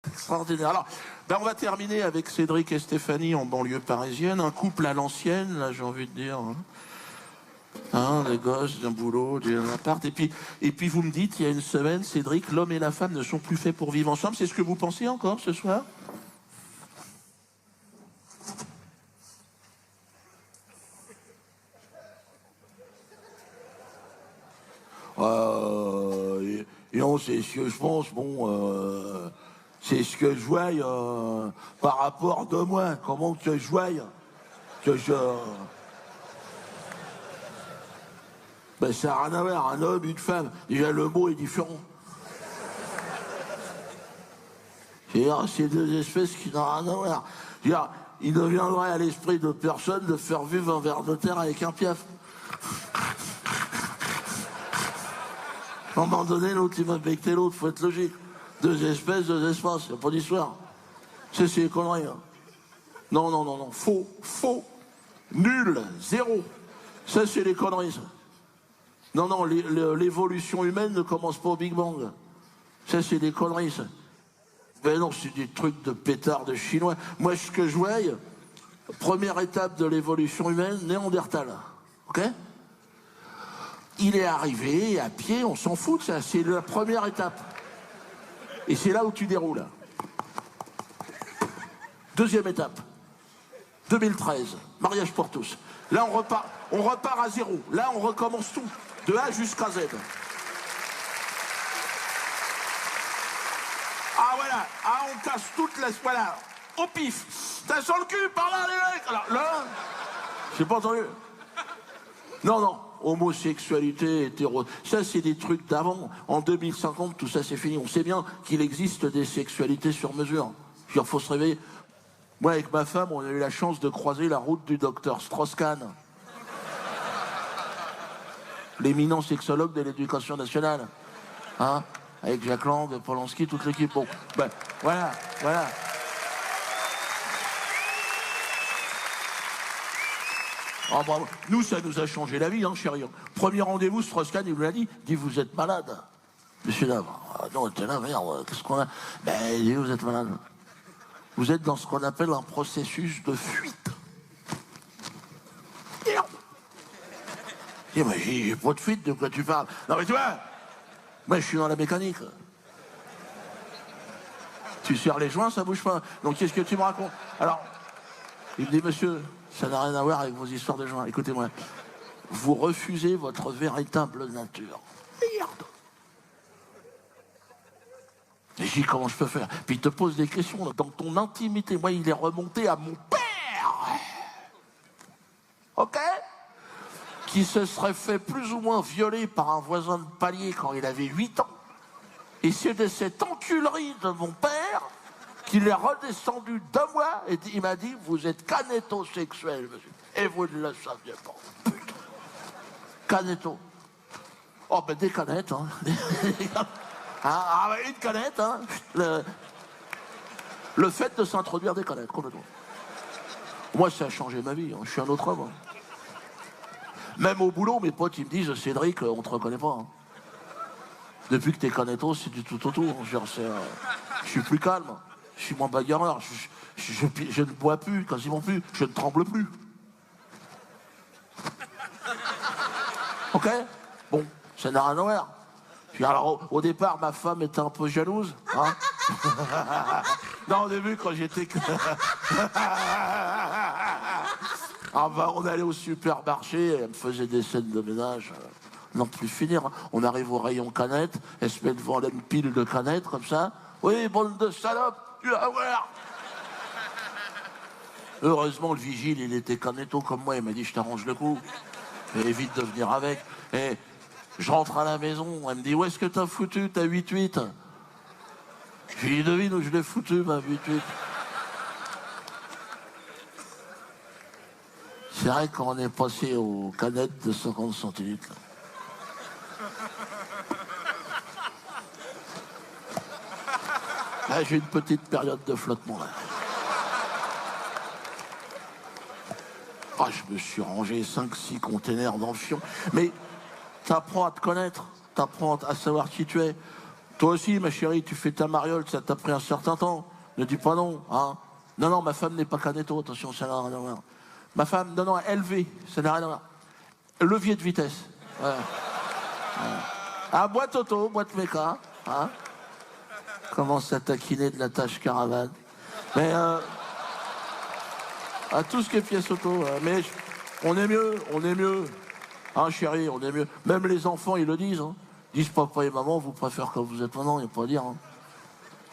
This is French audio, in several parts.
Extraordinaire. Alors, on va terminer avec Cédric et Stéphanie en banlieue parisienne, un couple à l'ancienne, là j'ai envie de dire. Des gosses, d'un boulot, d'un appart. Et puis vous me dites, il y a une semaine, Cédric, l'homme et la femme ne sont plus faits pour vivre ensemble. C'est ce que vous pensez encore ce soir? Non, c'est ce que je pense. Bon, c'est ce que je vois par rapport de moi. Comment que je vois que je... Ben, ça n'a rien à voir, un homme, une femme. Déjà, le mot est différent. C'est deux espèces qui n'ont rien à voir. Il ne viendrait à l'esprit de personne de faire vivre un ver de terre avec un piaf. À un moment donné, l'autre, il va becter l'autre, faut être logique. Deux espèces, deux espaces, il n'y a pas d'histoire. C'est des conneries. Hein. Non. Faux. Nul. Zéro. Ça, c'est des conneries, ça. Non, l'évolution humaine ne commence pas au Big Bang. Ça, c'est des conneries, ça. Ben non, c'est des trucs de pétards de chinois. Moi, ce que je vois, première étape de l'évolution humaine, Néandertal. Ok? Il est arrivé à pied, on s'en fout de ça, c'est la première étape. Et c'est là où tu déroules. Deuxième étape, 2013, mariage pour tous. Là, on repart à zéro. Là, on recommence tout, de A jusqu'à Z. Ah, voilà. Ah, on casse toutes les... Voilà. Au pif. T'as sur le cul, par là, les mecs. Alors, là, j'ai pas entendu. Non. Homosexualité, hétéro... Ça, c'est des trucs d'avant. En 2050, tout ça, c'est fini. On sait bien qu'il existe des sexualités sur mesure. Il faut se réveiller. Moi, avec ma femme, on a eu la chance de croiser la route du docteur Strauss-Kahn. L'éminent sexologue de l'éducation nationale. Hein? Avec Jacques Lang, Polanski, toute l'équipe. Bon, ben, voilà. Oh, bravo. Nous, ça nous a changé la vie, hein, chérie. Premier rendez-vous, Strauss-Kahn, il nous l'a dit. Il dit, vous êtes malade. Monsieur Dame. Ah, non, t'es là, merde, qu'est-ce qu'on a? Ben, il dit, vous êtes malade. Vous êtes dans ce qu'on appelle un processus de fuite. Merde. Il dit, mais j'ai pas de fuite, de quoi tu parles? Non, mais tu vois, moi, je suis dans la mécanique. Tu serres les joints, ça bouge pas. Donc, qu'est-ce que tu me racontes? Alors, il me dit, monsieur, ça n'a rien à voir avec vos histoires de joints. Écoutez-moi, vous refusez votre véritable nature. Merde. Et je dis, comment je peux faire? Puis il te pose des questions dans ton intimité. Moi, il est remonté à mon père. Ok? Qui se serait fait plus ou moins violer par un voisin de palier quand il avait 8 ans. Et c'est de cette enculerie de mon père qu'il est redescendu de moi et il m'a dit, vous êtes canétosexuel, monsieur. Et vous ne le saviez pas. Putain. Canéto. Oh, ben des canettes, hein. Une canette, hein. Le fait de s'introduire des canettes, complètement. Moi, ça a changé ma vie, hein. Je suis un autre homme. Hein. Même au boulot, mes potes, ils me disent, Cédric, on te reconnaît pas. Hein. Depuis que t'es canetto, c'est du tout autour. Je suis plus calme. Je suis moins bagarreur. Je ne bois plus, quasiment plus. Je ne tremble plus. Ok? Bon, ça n'a rien à voir. Alors, au départ, ma femme était un peu jalouse. Hein. Non, au début, quand j'étais... on allait au supermarché, elle me faisait des scènes de ménage. Non, plus finir. On arrive au rayon canette, elle se met devant une pile de canettes, comme ça. Oui, bande de salopes, tu vas voir. Heureusement, le vigile, il était canetto comme moi. Il m'a dit, je t'arrange le coup. Et évite de venir avec. Et je rentre à la maison. Elle me dit, où est-ce que t'as foutu ta 8-8? Je lui dis, devine où je l'ai foutu, ma 8-8. C'est vrai qu'on est passé aux canettes de 50 centilitres. Là, j'ai une petite période de flottement, là. Ah, je me suis rangé 5-6 containers dans le fion. Mais t'apprends à te connaître, t'apprends à savoir qui tu es. Toi aussi, ma chérie, tu fais ta mariole, ça t'a pris un certain temps. Ne dis pas non, hein. Non, non, ma femme n'est pas canetto, attention, ça n'a rien à voir. Ma femme, non, non, LV, ça n'a rien à voir. Levier de vitesse. Ouais. Ah, boîte auto, boîte méca, hein. Commence à taquiner de la tâche caravane. Mais, à tout ce qui est pièce auto, mais on est mieux. Hein, chérie, on est mieux. Même les enfants, ils le disent, hein. Ils disent, papa et maman, vous préférez quand vous êtes maintenant, il n'y a pas à dire, hein.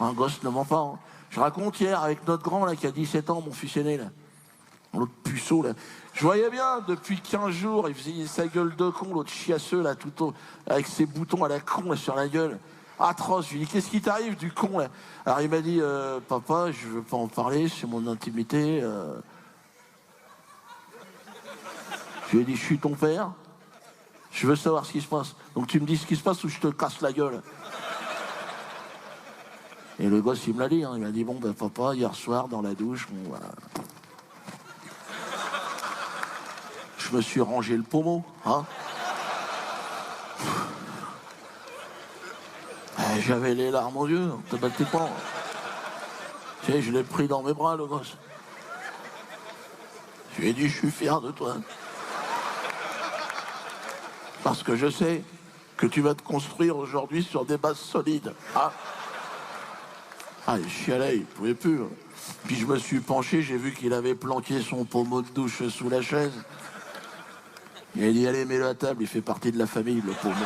Un gosse ne ment pas, hein. Je raconte hier avec notre grand, là, qui a 17 ans, mon fils aîné, là. L'autre puceau, là. Je voyais bien, depuis 15 jours, il faisait sa gueule de con, l'autre chiasseux, là, avec ses boutons à la con, là, sur la gueule. Atroce. Je lui ai dit, qu'est-ce qui t'arrive, du con, là? Alors, il m'a dit, papa, je veux pas en parler, c'est mon intimité. Je lui ai dit, je suis ton père. Je veux savoir ce qui se passe. Donc, tu me dis ce qui se passe ou je te casse la gueule. Et le gosse, il me l'a dit, hein. Il m'a dit, bon, ben, papa, hier soir, dans la douche, bon, voilà. Je me suis rangé le pommeau, hein. J'avais les larmes aux yeux, te battez pas. Tu sais, je l'ai pris dans mes bras, le gosse. Je lui ai dit, je suis fier de toi. Parce que je sais que tu vas te construire aujourd'hui sur des bases solides, hein. Ah, il chialait, il pouvait plus. Puis je me suis penché, j'ai vu qu'il avait planqué son pommeau de douche sous la chaise. Il a dit, allez, mets-le à table, il fait partie de la famille, le pommeau.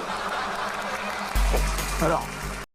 Alors...